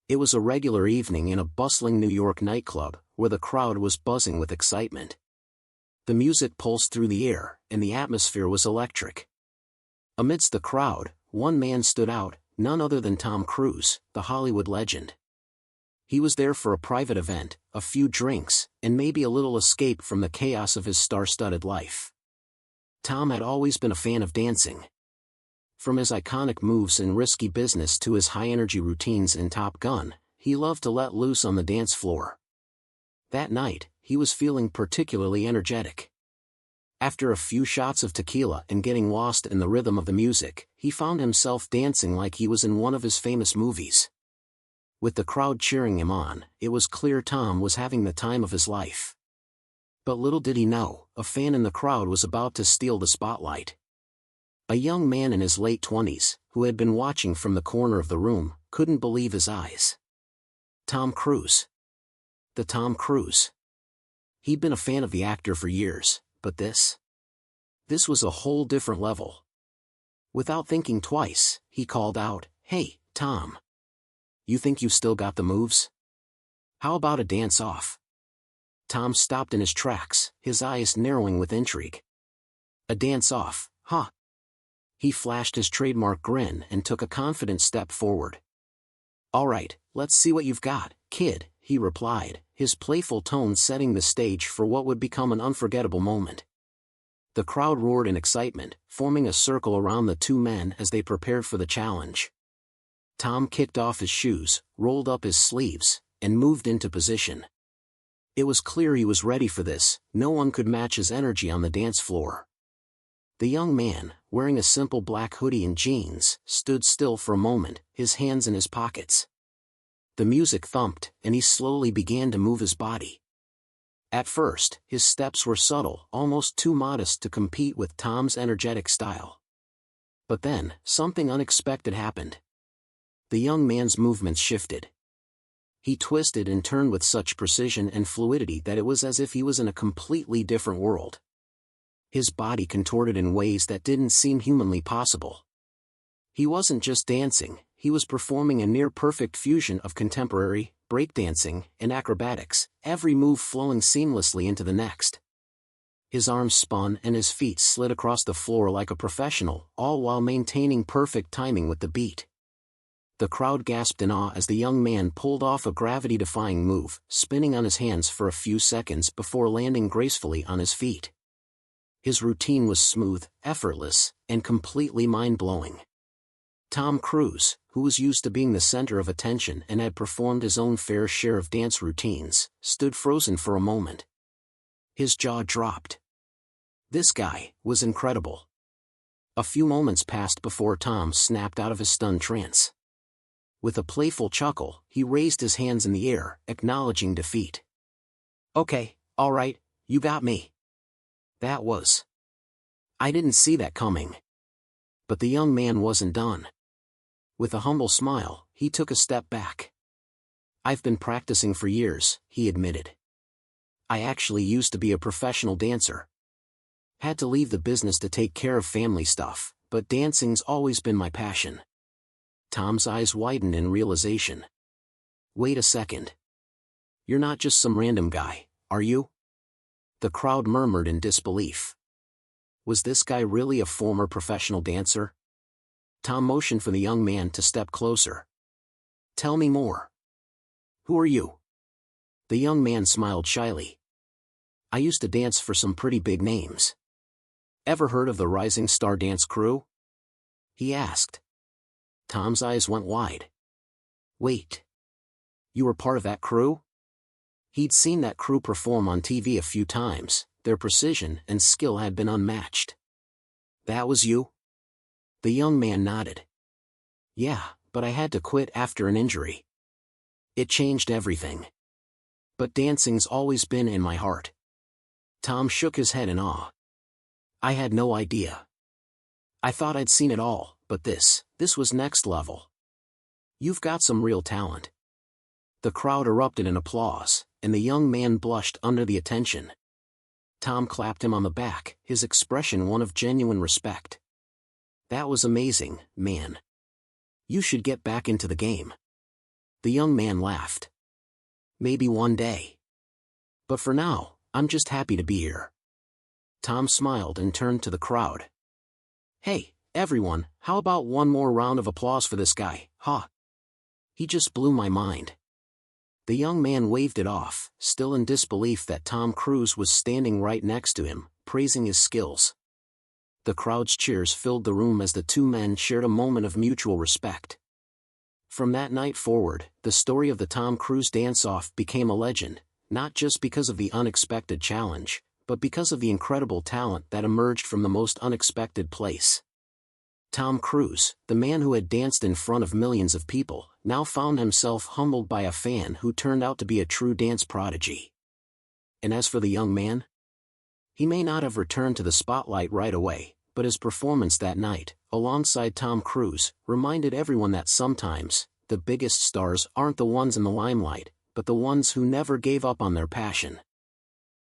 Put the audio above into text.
It was a regular evening in a bustling New York nightclub, where the crowd was buzzing with excitement. The music pulsed through the air, and the atmosphere was electric. Amidst the crowd, one man stood out, none other than Tom Cruise, the Hollywood legend. He was there for a private event, a few drinks, and maybe a little escape from the chaos of his star-studded life. Tom had always been a fan of dancing. From his iconic moves in Risky Business to his high-energy routines in Top Gun, he loved to let loose on the dance floor. That night, he was feeling particularly energetic. After a few shots of tequila and getting lost in the rhythm of the music, he found himself dancing like he was in one of his famous movies. With the crowd cheering him on, it was clear Tom was having the time of his life. But little did he know, a fan in the crowd was about to steal the spotlight. A young man in his late 20s, who had been watching from the corner of the room, couldn't believe his eyes. Tom Cruise. The Tom Cruise. He'd been a fan of the actor for years, but this was a whole different level. Without thinking twice, he called out, "Hey, Tom. You think you still got the moves? How about a dance-off?" Tom stopped in his tracks, his eyes narrowing with intrigue. A dance-off, huh? He flashed his trademark grin and took a confident step forward. "All right, let's see what you've got, kid," he replied, his playful tone setting the stage for what would become an unforgettable moment. The crowd roared in excitement, forming a circle around the two men as they prepared for the challenge. Tom kicked off his shoes, rolled up his sleeves, and moved into position. It was clear he was ready for this, no one could match his energy on the dance floor. The young man, wearing a simple black hoodie and jeans, stood still for a moment, his hands in his pockets. The music thumped, and he slowly began to move his body. At first, his steps were subtle, almost too modest to compete with Tom's energetic style. But then, something unexpected happened. The young man's movements shifted. He twisted and turned with such precision and fluidity that it was as if he was in a completely different world. His body contorted in ways that didn't seem humanly possible. He wasn't just dancing, he was performing a near-perfect fusion of contemporary, breakdancing, and acrobatics, every move flowing seamlessly into the next. His arms spun and his feet slid across the floor like a professional, all while maintaining perfect timing with the beat. The crowd gasped in awe as the young man pulled off a gravity-defying move, spinning on his hands for a few seconds before landing gracefully on his feet. His routine was smooth, effortless, and completely mind-blowing. Tom Cruise, who was used to being the center of attention and had performed his own fair share of dance routines, stood frozen for a moment. His jaw dropped. This guy was incredible. A few moments passed before Tom snapped out of his stunned trance. With a playful chuckle, he raised his hands in the air, acknowledging defeat. "Okay, all right, you got me. That was. I didn't see that coming." But the young man wasn't done. With a humble smile, he took a step back. "I've been practicing for years," he admitted. "I actually used to be a professional dancer. Had to leave the business to take care of family stuff, but dancing's always been my passion." Tom's eyes widened in realization. "Wait a second. You're not just some random guy, are you?" The crowd murmured in disbelief. Was this guy really a former professional dancer? Tom motioned for the young man to step closer. "Tell me more. Who are you?" The young man smiled shyly. "I used to dance for some pretty big names. Ever heard of the Rising Star Dance Crew?" he asked. Tom's eyes went wide. "Wait. You were part of that crew?" He'd seen that crew perform on TV a few times, their precision and skill had been unmatched. "That was you?" The young man nodded. "Yeah, but I had to quit after an injury. It changed everything. But dancing's always been in my heart." Tom shook his head in awe. "I had no idea. I thought I'd seen it all. But this was next level. You've got some real talent." The crowd erupted in applause, and the young man blushed under the attention. Tom clapped him on the back, his expression one of genuine respect. "That was amazing, man. You should get back into the game." The young man laughed. Maybe one day. But for now, I'm just happy to be here. Tom smiled and turned to the crowd. Hey, everyone, how about one more round of applause for this guy, huh? He just blew my mind. The young man waved it off, still in disbelief that Tom Cruise was standing right next to him, praising his skills. The crowd's cheers filled the room as the two men shared a moment of mutual respect. From that night forward, the story of the Tom Cruise dance-off became a legend, not just because of the unexpected challenge, but because of the incredible talent that emerged from the most unexpected place. Tom Cruise, the man who had danced in front of millions of people, now found himself humbled by a fan who turned out to be a true dance prodigy. And as for the young man? He may not have returned to the spotlight right away, but his performance that night, alongside Tom Cruise, reminded everyone that sometimes, the biggest stars aren't the ones in the limelight, but the ones who never gave up on their passion.